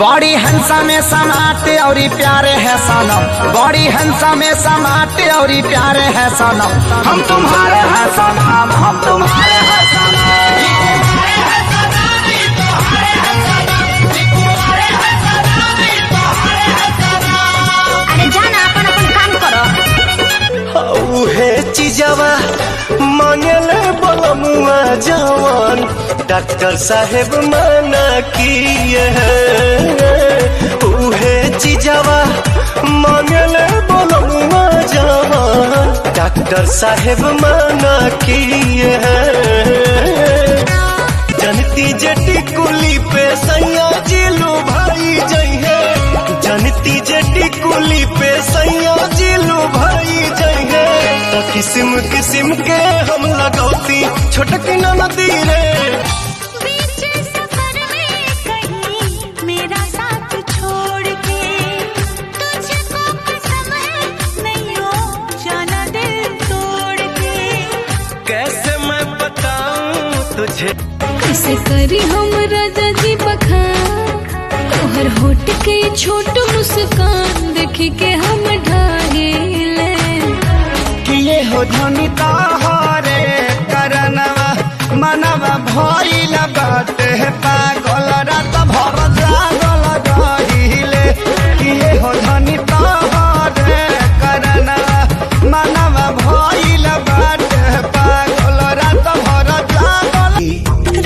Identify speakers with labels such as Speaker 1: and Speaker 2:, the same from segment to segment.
Speaker 1: बड़ी हंसा में समाते और प्यारे है सनम, बड़ी हंसा में समाते और प्यारे है सनम। हम तुम्हारे हैं सनम, हम तुम्हारे हैं सनम।
Speaker 2: अरे जाना अपन अपन काम करो।
Speaker 3: उहे चीजवा मांगले बलमुआ जवान डॉक्टर साहेब मना किए हैं। उहे चीजवा मांगले बलमुआ जवान डॉक्टर साहेब मना किए हैं। जनती जटी कुली पे सैया जिलू भाई जइहे, जनती जटी कुली पे सैया जिलू भाई जइहे। तो किस्म किस्म के हम लगौती छोटकी नदी रे।
Speaker 2: बीच सफर में कहीं मेरा साथ छोड़ के, तुझको कसम है नहीं हो जाना दिल तोड़ के।
Speaker 3: कैसे मैं बताऊं तुझे,
Speaker 4: कैसे करी हम राजा जी बखान, तोहर होठ के छोट मुस्कान देख के हम ढाहिले।
Speaker 1: किए हो धनी तोहरे करनवा मनवा भइल बाटे पागल, रात भर जागल रहिले। किए हो धनी तोहरे करनवा मनवा भइल बाटे पागल, रात भर जागल।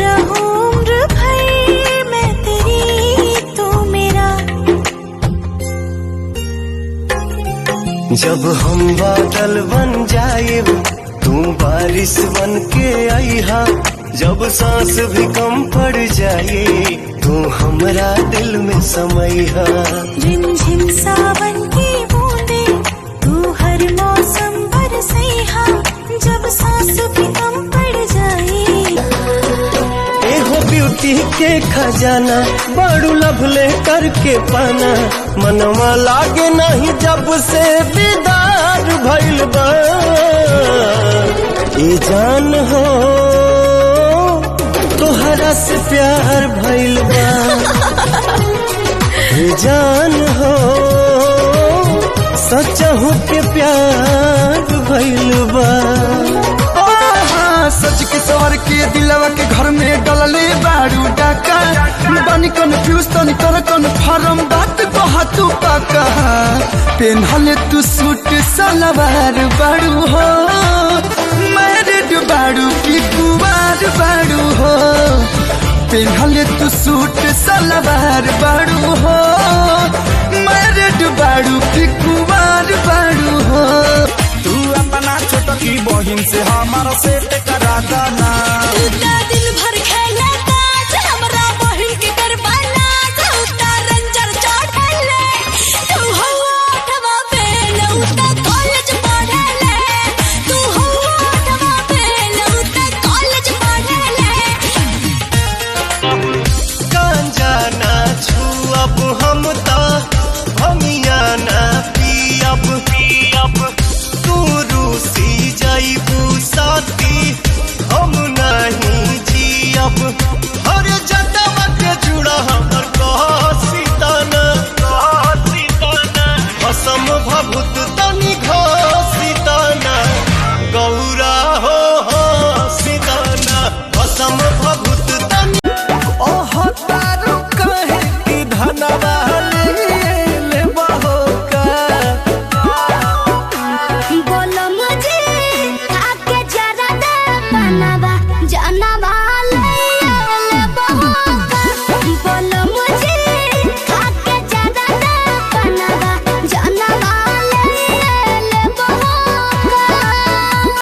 Speaker 2: रहूं उम्र भर मैं तेरी तू मेरा।
Speaker 3: जब हम बादल बन जाएब तू बारिश बन के आईहा। जब सांस भी कम पड़ जाए तू हमरा दिल में समैहा।
Speaker 2: रिमझिम सावन की बूंदे तू हर मौसम बरसैहा। जब सांस भी कम पड़ जाए
Speaker 3: एहो ब्यूटी के खजाना बड़ू लभले करके पाना। मनवा लागे नहीं जब से दीदार भइल बा। ए जान हो तोहरा से प्यार भइल बा। ए जान हो सचहु के प्यार भइल बा।
Speaker 1: सच के सवर के दिलवा के घर में डलले बारू डाका। बनी कन्फ्यूज तनी कर कन्फर्म बात कहा तू पाका। पेन्हले तू सूट सलवार बारू हो, मैरिड बारू की कुवार बारू हो। पेन्हले तू सूट सलवार बारू हो, मैरिड बारू की कुवार बारू हो। तू अपना छोटकी बहिन से हमारा सेट करा देना।
Speaker 2: दिल भर